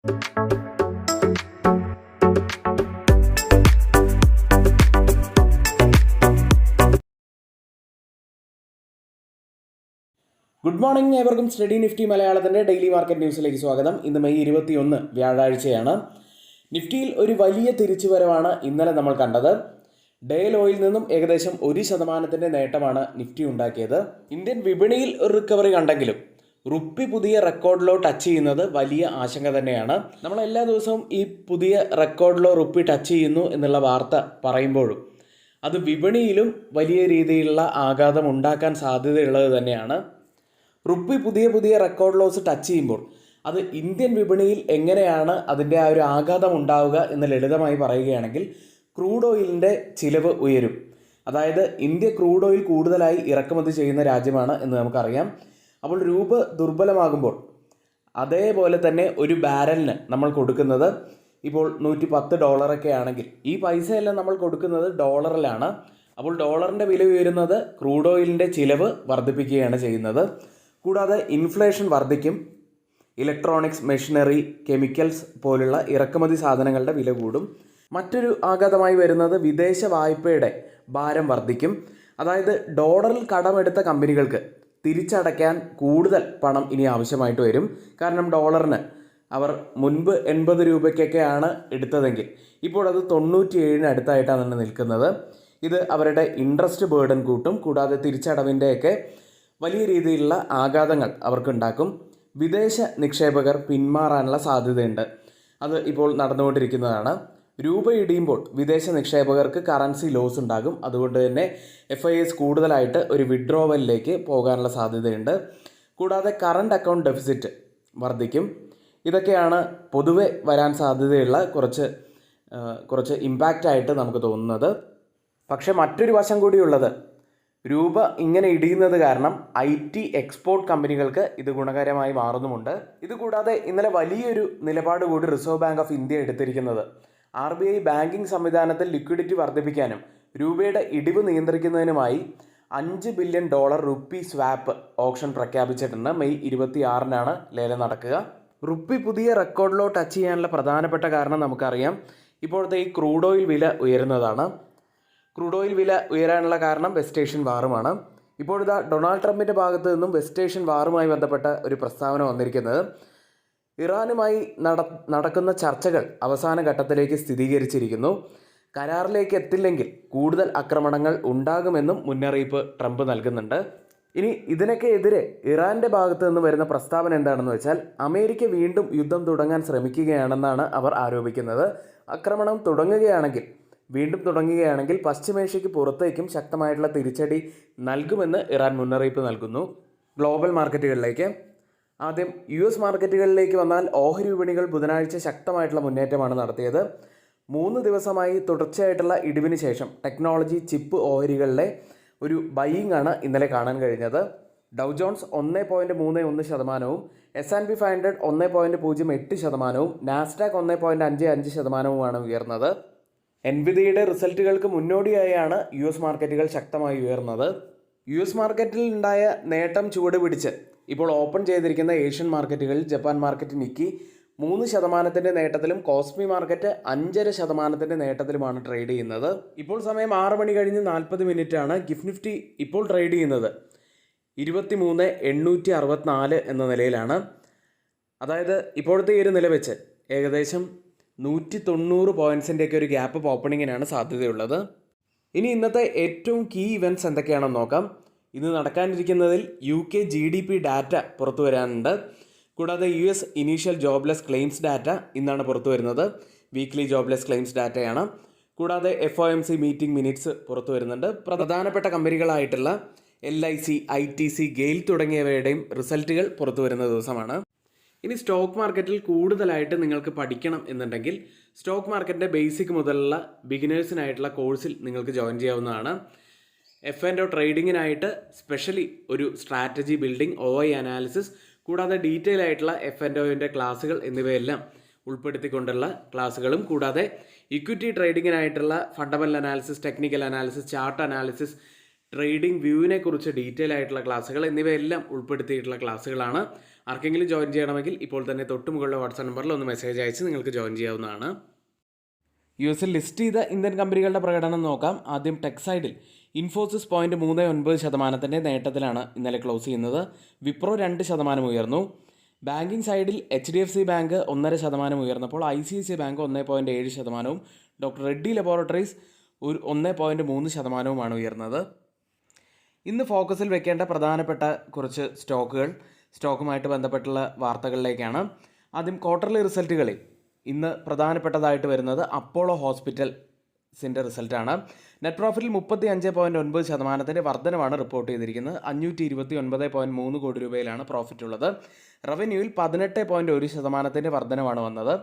Good morning, ഏവർക്കും study Nifty മലയാളത്തിൻ്റെ daily market ന്യൂസിലേക്ക് സ്വാഗതം. ഇന്ന് മെയ് 21 വ്യാഴാഴ്ചയാണ്. നിഫ്റ്റിയിൽ ഒരു വലിയ തിരിച്ചുവരവാണ് ഇന്നലെ നമ്മൾ കണ്ടത്. ഡേ ലോയിൽ നിന്നും ഏകദേശം 1% നേട്ടമാണ് നിഫ്റ്റി ഉണ്ടാക്കിയത്. ഇന്ത്യൻ വിപണിയിൽ ഒരു റിക്കവറി കണ്ടെങ്കിലും റുപ്പി പുതിയ റെക്കോർഡ് ലോ ടച്ച് ചെയ്യുന്നത് വലിയ ആശങ്ക തന്നെയാണ്. നമ്മൾ എല്ലാ ദിവസവും ഈ പുതിയ റെക്കോർഡ് ലോ റുപ്പി ടച്ച് ചെയ്യുന്നു എന്നുള്ള വാർത്ത പറയുമ്പോഴും അത് വിപണിയിലും വലിയ രീതിയിലുള്ള ആഘാതം ഉണ്ടാക്കാൻ സാധ്യതയുള്ളത് തന്നെയാണ്. റുപ്പി പുതിയ റെക്കോർഡ് ലോസ് ടച്ച് ചെയ്യുമ്പോൾ അത് ഇന്ത്യൻ വിപണിയിൽ എങ്ങനെയാണ് അതിൻ്റെ ആ ഒരു ആഘാതം ഉണ്ടാവുക എന്ന് ലളിതമായി പറയുകയാണെങ്കിൽ, ക്രൂഡ് ഓയിലിൻ്റെ ചിലവ് ഉയരും. അതായത് ഇന്ത്യ ക്രൂഡ് ഓയിൽ കൂടുതലായി ഇറക്കുമതി ചെയ്യുന്ന രാജ്യമാണ് എന്ന് നമുക്കറിയാം. അപ്പോൾ രൂപ ദുർബലമാകുമ്പോൾ അതേപോലെ തന്നെ ഒരു ബാരലിന് നമ്മൾ കൊടുക്കുന്നത് ഇപ്പോൾ $110 ആണെങ്കിൽ ഈ പൈസയെല്ലാം നമ്മൾ കൊടുക്കുന്നത് ഡോളറിലാണ്. അപ്പോൾ ഡോളറിൻ്റെ വില ഉയരുന്നത് ക്രൂഡ് ഓയിലിൻ്റെ ചിലവ് വർദ്ധിപ്പിക്കുകയാണ് ചെയ്യുന്നത്. കൂടാതെ ഇൻഫ്ലേഷൻ വർദ്ധിക്കും. ഇലക്ട്രോണിക്സ്, മെഷീനറി, കെമിക്കൽസ് പോലുള്ള ഇറക്കുമതി സാധനങ്ങളുടെ വില കൂടും. മറ്റൊരു ആഘാതമായി വരുന്നത് വിദേശ വായ്പയുടെ ഭാരം വർദ്ധിക്കും. അതായത് ഡോളറിൽ കടമെടുത്ത കമ്പനികൾക്ക് തിരിച്ചടയ്ക്കാൻ കൂടുതൽ പണം ഇനി ആവശ്യമായിട്ട് വരും. കാരണം ഡോളറിന് അവർ മുൻപ് 80 രൂപയ്ക്കൊക്കെയാണ് എടുത്തതെങ്കിൽ ഇപ്പോൾ അത് 97 അടുത്തായിട്ടാണ് നിൽക്കുന്നത്. ഇത് അവരുടെ ഇൻട്രസ്റ്റ് ബേർഡൻ കൂട്ടും. കൂടാതെ തിരിച്ചടവിൻ്റെയൊക്കെ വലിയ രീതിയിലുള്ള ആഘാതങ്ങൾ അവർക്കുണ്ടാക്കും. വിദേശ നിക്ഷേപകർ പിന്മാറാനുള്ള സാധ്യതയുണ്ട്. അത് ഇപ്പോൾ നടന്നുകൊണ്ടിരിക്കുന്നതാണ്. രൂപ ഇടിയുമ്പോൾ വിദേശ നിക്ഷേപകർക്ക് കറൻസി ലോസ് ഉണ്ടാകും. അതുകൊണ്ട് തന്നെ FIS കൂടുതലായിട്ട് ഒരു വിഡ്രോവലിലേക്ക് പോകാനുള്ള സാധ്യതയുണ്ട്. കൂടാതെ കറണ്ട് അക്കൗണ്ട് ഡെഫിസിറ്റ് വർദ്ധിക്കും. ഇതൊക്കെയാണ് പൊതുവെ വരാൻ സാധ്യതയുള്ള കുറച്ച് ഇമ്പാക്റ്റായിട്ട് നമുക്ക് തോന്നുന്നത്. പക്ഷേ മറ്റൊരു വശം കൂടിയുള്ളത്, രൂപ ഇങ്ങനെ ഇടിയുന്നത് കാരണം IT എക്സ്പോർട്ട് കമ്പനികൾക്ക് ഇത് ഗുണകരമായി മാറുന്നുമുണ്ട്. ഇതുകൂടാതെ ഇന്നലെ വലിയൊരു നിലപാട് കൂടി റിസർവ് ബാങ്ക് ഓഫ് ഇന്ത്യ എടുത്തിരിക്കുന്നത് RBI ബാങ്കിംഗ് സംവിധാനത്തിൽ ലിക്വിഡിറ്റി വർദ്ധിപ്പിക്കാനും രൂപയുടെ ഇടിവ് നിയന്ത്രിക്കുന്നതിനുമായി $5 ബില്യൺ റുപ്പി സ്വാപ്പ് ഓപ്ഷൻ പ്രഖ്യാപിച്ചിട്ടുണ്ട്. മെയ് 26 ലേലം നടക്കുക. റുപ്പി പുതിയ റെക്കോർഡ് ലോ ടച്ച് ചെയ്യാനുള്ള പ്രധാനപ്പെട്ട കാരണം നമുക്കറിയാം. ഇപ്പോഴത്തെ ഈ ക്രൂഡ് ഓയിൽ വില ഉയരുന്നതാണ്. ക്രൂഡ് ഓയിൽ വില ഉയരാനുള്ള കാരണം വെസ്റ്റ് ഏഷ്യൻ വാറുമാണ്. ഇപ്പോഴിതാ ഡൊണാൾഡ് ട്രംപിൻ്റെ ഭാഗത്തു നിന്നും വെസ്റ്റ് ഏഷ്യൻ വാറുമായി ബന്ധപ്പെട്ട ഒരു പ്രസ്താവന വന്നിരിക്കുന്നത്. ഇറാനുമായി നടക്കുന്ന ചർച്ചകൾ അവസാന ഘട്ടത്തിലേക്ക് സ്ഥിരീകരിച്ചിരിക്കുന്നു. കരാറിലേക്ക് എത്തില്ലെങ്കിൽ കൂടുതൽ ആക്രമണങ്ങൾ ഉണ്ടാകുമെന്നും മുന്നറിയിപ്പ് ട്രംപ് നൽകുന്നുണ്ട്. ഇനി ഇതിനൊക്കെ എതിരെ ഇറാൻ്റെ ഭാഗത്തു നിന്ന് വരുന്ന പ്രസ്താവന എന്താണെന്ന് വെച്ചാൽ, അമേരിക്ക വീണ്ടും യുദ്ധം തുടങ്ങാൻ ശ്രമിക്കുകയാണെന്നാണ് അവർ ആരോപിക്കുന്നത്. ആക്രമണം വീണ്ടും തുടങ്ങുകയാണെങ്കിൽ പശ്ചിമേഷ്യയ്ക്ക് പുറത്തേക്കും ശക്തമായിട്ടുള്ള തിരിച്ചടി നൽകുമെന്ന് ഇറാൻ മുന്നറിയിപ്പ് നൽകുന്നു. ഗ്ലോബൽ മാർക്കറ്റുകളിലേക്ക് ആദ്യം US മാർക്കറ്റുകളിലേക്ക് വന്നാൽ ഓഹരി വിപണികൾ ബുധനാഴ്ച ശക്തമായിട്ടുള്ള മുന്നേറ്റമാണ് നടത്തിയത്. 3 ദിവസമായി തുടർച്ചയായിട്ടുള്ള ഇടിവിന് ശേഷം ടെക്നോളജി ചിപ്പ് ഓഹരികളിലെ ഒരു ബൈയിങ് ആണ് ഇന്നലെ കാണാൻ കഴിഞ്ഞത്. ഡൗ ജോൺസ് 1.31%, S&P 500 1.08%, നാസ്ഡാക്ക് 1.55% ഉയർന്നത്. എൻവിഡിയയുടെ റിസൾട്ടുകൾക്ക് മുന്നോടിയായാണ് US മാർക്കറ്റുകൾ ശക്തമായി ഉയർന്നത്. US മാർക്കറ്റിൽ ഉണ്ടായ നേട്ടം ചുവട് പിടിച്ച് ഇപ്പോൾ ഓപ്പൺ ചെയ്തിരിക്കുന്ന ഏഷ്യൻ മാർക്കറ്റുകളിൽ ജപ്പാൻ മാർക്കറ്റ് നിക്കി 3% നേട്ടത്തിലും കോസ്പി മാർക്കറ്റ് 5.5% നേട്ടത്തിലുമാണ് ട്രേഡ് ചെയ്യുന്നത്. ഇപ്പോൾ സമയം 6 മണി കഴിഞ്ഞ് 40 മിനിറ്റാണ്. ഗിഫ്റ്റ് നിഫ്റ്റി ഇപ്പോൾ ട്രേഡ് ചെയ്യുന്നത് 23,864 എന്ന നിലയിലാണ്. അതായത് ഇപ്പോഴത്തെ ഈ ഒരു നില വെച്ച് ഏകദേശം 190 പോയിൻറ്റ്സിൻ്റെയൊക്കെ ഒരു ഗ്യാപ്പ് ഓപ്പണിങ്ങിനാണ് സാധ്യതയുള്ളത്. ഇനി ഇന്നത്തെ ഏറ്റവും കീ ഇവൻറ്റ്സ് എന്തൊക്കെയാണെന്ന് നോക്കാം. ഇന്ന് നടക്കാനിരിക്കുന്നതിൽ UK GDP ഡാറ്റ പുറത്തു വരാനുണ്ട്. കൂടാതെ US initial jobless claims data ഇന്നാണ് പുറത്തു വരുന്നത്. വീക്ക്ലി ജോബ്ലെസ് ക്ലെയിംസ് ഡാറ്റയാണ്. കൂടാതെ FOMC മീറ്റിംഗ് മിനിറ്റ്സ് പുറത്തു വരുന്നുണ്ട്. പ്രധാനപ്പെട്ട കമ്പനികളായിട്ടുള്ള LIC, ITC, ഗെയിൽ തുടങ്ങിയവയുടെയും റിസൾട്ടുകൾ പുറത്തു വരുന്ന ദിവസമാണ്. ഇനി സ്റ്റോക്ക് മാർക്കറ്റിൽ കൂടുതലായിട്ട് നിങ്ങൾക്ക് പഠിക്കണം എന്നുണ്ടെങ്കിൽ സ്റ്റോക്ക് മാർക്കറ്റിൻ്റെ ബേസിക് മുതലുള്ള ബിഗിനേഴ്സിനായിട്ടുള്ള കോഴ്സിൽ നിങ്ങൾക്ക് ജോയിൻ ചെയ്യാവുന്നതാണ്. F&O ട്രേഡിങ്ങിനായിട്ട് സ്പെഷ്യലി ഒരു സ്ട്രാറ്റജി ബിൽഡിംഗ്, OI അനാലിസിസ്, കൂടാതെ ഡീറ്റെയിൽ ആയിട്ടുള്ള F&Oൻ്റെ ക്ലാസ്സുകൾ എന്നിവയെല്ലാം ഉൾപ്പെടുത്തിക്കൊണ്ടുള്ള ക്ലാസ്സുകളും, കൂടാതെ ഇക്വിറ്റി ട്രേഡിങ്ങിനായിട്ടുള്ള fundamental analysis, technical analysis, chart analysis, trading വ്യൂവിനെ കുറിച്ച് ഡീറ്റെയിൽ ആയിട്ടുള്ള ക്ലാസ്സുകൾ എന്നിവയെല്ലാം ഉൾപ്പെടുത്തിയിട്ടുള്ള ക്ലാസ്സുകളാണ്. ആർക്കെങ്കിലും ജോയിൻ ചെയ്യണമെങ്കിൽ ഇപ്പോൾ തന്നെ തൊട്ടുമുകളിലെ വാട്സാപ്പ് നമ്പറിൽ ഒന്ന് മെസ്സേജ് അയച്ച് നിങ്ങൾക്ക് ജോയിൻ ചെയ്യാവുന്നതാണ്. US ലിസ്റ്റ് ചെയ്ത ഇന്ത്യൻ കമ്പനികളുടെ പ്രകടനം നോക്കാം. ആദ്യം ടെക് സൈഡിൽ ഇൻഫോസിസ് 0.39% നേട്ടത്തിലാണ് ഇന്നലെ ക്ലോസ് ചെയ്യുന്നത്. വിപ്രോ 2% ഉയർന്നു. ബാങ്കിങ് സൈഡിൽ HDFC ബാങ്ക് 1.5% ഉയർന്നപ്പോൾ ICICI bank 1.7%, doctor Reddy laboratories 1.3%മാണ് ഉയർന്നത്. ഇന്ന് ഫോക്കസിൽ വെക്കേണ്ട പ്രധാനപ്പെട്ട കുറച്ച് സ്റ്റോക്കുമായിട്ട് ബന്ധപ്പെട്ടുള്ള വാർത്തകളിലേക്കാണ്. ആദ്യം ക്വാർട്ടർലി റിസൾട്ടുകളിൽ ഇന്ന് പ്രധാനപ്പെട്ടതായിട്ട് വരുന്നത് അപ്പോളോ ഹോസ്പിറ്റൽസിൻ്റെ റിസൾട്ടാണ്. നെറ്റ് പ്രോഫിറ്റിൽ 35.9% വർധനമാണ് റിപ്പോർട്ട് ചെയ്തിരിക്കുന്നത്. 529.3 കോടി രൂപയിലാണ് പ്രോഫിറ്റ് ഉള്ളത്. റവന്യൂവിൽ 18.1% വർധനമാണ് വന്നത്.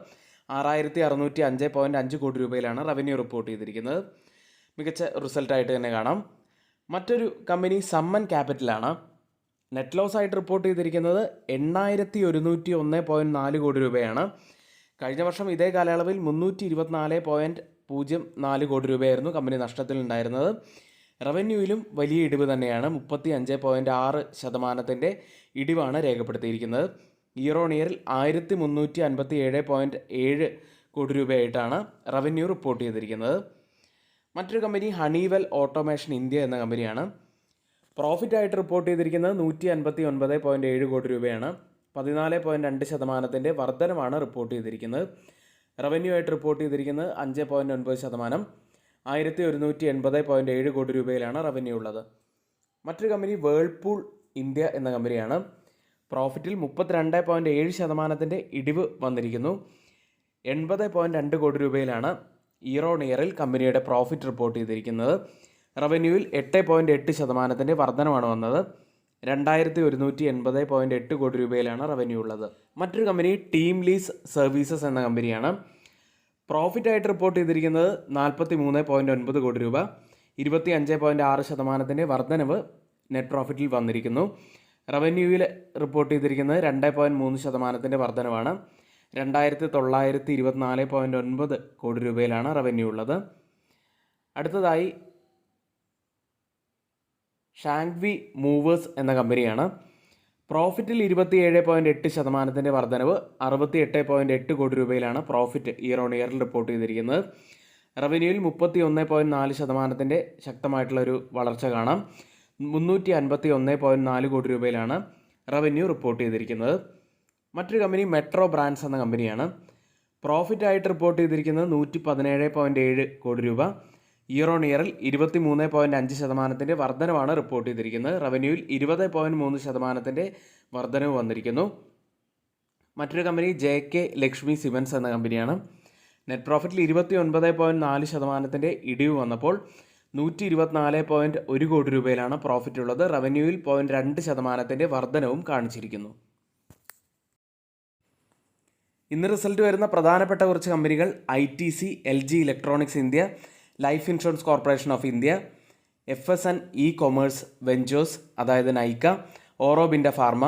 6605.5 കോടി രൂപയിലാണ് റവന്യൂ റിപ്പോർട്ട് ചെയ്തിരിക്കുന്നത്. മികച്ച റിസൾട്ടായിട്ട് തന്നെ കാണാം. മറ്റൊരു കമ്പനി സമ്മൻ ക്യാപിറ്റലാണ്. നെറ്റ് ലോസ് ആയിട്ട് റിപ്പോർട്ട് ചെയ്തിരിക്കുന്നത് 8101.4 കോടി രൂപയാണ്. കഴിഞ്ഞ വർഷം ഇതേ കാലയളവിൽ 324.04 കോടി രൂപയായിരുന്നു കമ്പനി നഷ്ടത്തിലുണ്ടായിരുന്നത്. റവന്യൂവിലും വലിയ ഇടിവ് തന്നെയാണ്. 35.6% ഇടിവാണ് രേഖപ്പെടുത്തിയിരിക്കുന്നത്. ഇയർ ഓൺ ഇയറിൽ 1357.7 കോടി രൂപയായിട്ടാണ് റവന്യൂ റിപ്പോർട്ട് ചെയ്തിരിക്കുന്നത്. മറ്റൊരു കമ്പനി ഹണിവെൽ ഓട്ടോമേഷൻ ഇന്ത്യ എന്ന കമ്പനിയാണ്. പ്രോഫിറ്റ് ആയിട്ട് റിപ്പോർട്ട് ചെയ്തിരിക്കുന്നത് 159.7 കോടി രൂപയാണ്. 14.2% വർധനമാണ് റിപ്പോർട്ട് ചെയ്തിരിക്കുന്നത്. റവന്യൂ ആയിട്ട് റിപ്പോർട്ട് ചെയ്തിരിക്കുന്നത് 5.9%, 1180.7 കോടി രൂപയിലാണ് റവന്യൂ ഉള്ളത്. മറ്റൊരു കമ്പനി വേൾപൂൾ ഇന്ത്യ എന്ന കമ്പനിയാണ്. പ്രോഫിറ്റിൽ 32.7% ഇടിവ് വന്നിരിക്കുന്നു. 80.2 കോടി രൂപയിലാണ് ഇയർ ഓൺ ഇയറിൽ കമ്പനിയുടെ പ്രോഫിറ്റ് റിപ്പോർട്ട് ചെയ്തിരിക്കുന്നത്. റവന്യൂവിൽ 8.8% വർധനമാണ് വന്നത്. 2180.8 കോടി രൂപയിലാണ് റവന്യൂ ഉള്ളത്. മറ്റൊരു കമ്പനി ടീം ലീസ് സർവീസസ് എന്ന കമ്പനിയാണ്. പ്രോഫിറ്റ് ആയിട്ട് റിപ്പോർട്ട് ചെയ്തിരിക്കുന്നത് 43.9 കോടി രൂപ. 25.6% വർധനവ് നെറ്റ് പ്രോഫിറ്റിൽ വന്നിരിക്കുന്നു. റവന്യൂവിൽ റിപ്പോർട്ട് ചെയ്തിരിക്കുന്നത് 2.3% വർധനവാണ്. 2924.9 കോടി രൂപയിലാണ് റവന്യൂ ഉള്ളത്. അടുത്തതായി ഷാങ്വി മൂവേഴ്സ് എന്ന കമ്പനിയാണ്. പ്രോഫിറ്റിൽ 27.8% വർധനവ്. 68.8 കോടി രൂപയിലാണ് പ്രോഫിറ്റ് ഇയർ ഓൺ ഇയറിൽ റിപ്പോർട്ട് ചെയ്തിരിക്കുന്നത്. റവന്യൂവിൽ 31.4% ശക്തമായിട്ടുള്ളൊരു വളർച്ച കാണാം. 351.4 കോടി രൂപയിലാണ് റവന്യൂ റിപ്പോർട്ട് ചെയ്തിരിക്കുന്നത്. മറ്റൊരു കമ്പനി മെട്രോ ബ്രാൻഡ്സ് എന്ന കമ്പനിയാണ്. പ്രോഫിറ്റ് ആയിട്ട് റിപ്പോർട്ട് ചെയ്തിരിക്കുന്നത് 117.7 കോടി രൂപ. ഇയർ ഓൺ ഇയറിൽ 23.5% വർധനവാണ് റിപ്പോർട്ട് ചെയ്തിരിക്കുന്നത്. റവന്യൂവിൽ 20.3% വർധനവ് വന്നിരിക്കുന്നു. മറ്റൊരു കമ്പനി JK ലക്ഷ്മി സിമൻസ് എന്ന കമ്പനിയാണ്. നെറ്റ് പ്രോഫിറ്റിൽ 29.4% ഇടിവ് വന്നപ്പോൾ 124.1 കോടി രൂപയിലാണ് പ്രോഫിറ്റ് ഉള്ളത്. റവന്യൂവിൽ 0.2% വർധനവും കാണിച്ചിരിക്കുന്നു. ഇന്ന് റിസൾട്ട് വരുന്ന പ്രധാനപ്പെട്ട കുറച്ച് കമ്പനികൾ ITC, LG Electronics India, Life Insurance Corporation of India, FSN e-commerce Ventures അതായത് Nykaa, Aurobindo Pharma,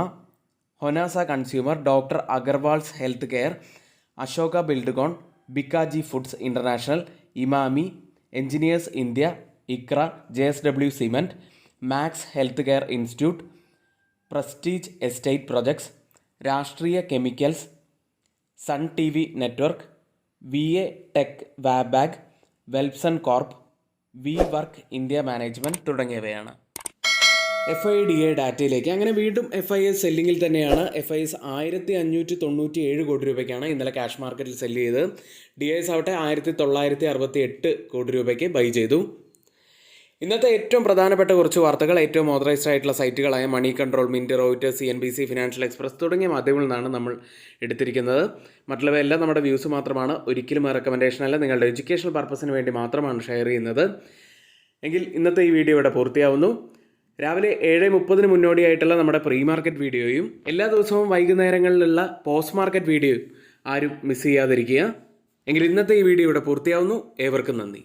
Honasa Consumer, doctor Agarwals Health Care, Ashoka Buildcon, Bikaji Foods International, Emami, Engineers India, ICRA, JSW Cement, Max Healthcare കെയർ ഇൻസ്റ്റിറ്റ്യൂട്ട്, Prestige Estates Projects, Rashtriya Chemicals, Sun TV Network, VA Tech Wabag, Welspun Corp, WeWork India Management തുടങ്ങിയവയാണ്. FIDA ഡാറ്റയിലേക്ക് അങ്ങനെ വീണ്ടും FIS സെല്ലിങ്ങിൽ തന്നെയാണ്. FIS 1597 കോടി രൂപയ്ക്കാണ് ഇന്നലെ ക്യാഷ് മാർക്കറ്റിൽ സെല്ല് ചെയ്തത്. DIS ആവട്ടെ 1968 കോടി രൂപയ്ക്ക് ബൈ ചെയ്തു. ഇന്നത്തെ ഏറ്റവും പ്രധാനപ്പെട്ട കുറച്ച് വാർത്തകൾ ഏറ്റവും ഓതറൈസ്ഡ് ആയിട്ടുള്ള സൈറ്റുകളായ Moneycontrol, Mint, Reuters, CNBC, Financial Express തുടങ്ങിയ മാധ്യമങ്ങളിൽ നിന്നാണ് നമ്മൾ എടുത്തിരിക്കുന്നത്. മറ്റുള്ളവയെല്ലാം നമ്മുടെ വ്യൂസ് മാത്രമാണ്, ഒരിക്കലും റെക്കമെൻഡേഷൻ അല്ല, നിങ്ങളുടെ എഡ്യൂക്കേഷണൽ പർപ്പസിന് വേണ്ടി മാത്രമാണ് ഷെയർ ചെയ്യുന്നത്. എങ്കിൽ ഇന്നത്തെ ഈ വീഡിയോ ഇവിടെ പൂർത്തിയാവുന്നു. രാവിലെ 7:30 മുന്നോടിയായിട്ടുള്ള നമ്മുടെ പ്രീ മാർക്കറ്റ് വീഡിയോയും എല്ലാ ദിവസവും വൈകുന്നേരങ്ങളിലുള്ള പോസ്റ്റ് മാർക്കറ്റ് വീഡിയോയും ആരും മിസ് ചെയ്യാതിരിക്കുക. എങ്കിൽ ഇന്നത്തെ ഈ വീഡിയോ ഇവിടെ പൂർത്തിയാവുന്നു. ഏവർക്കും നന്ദി.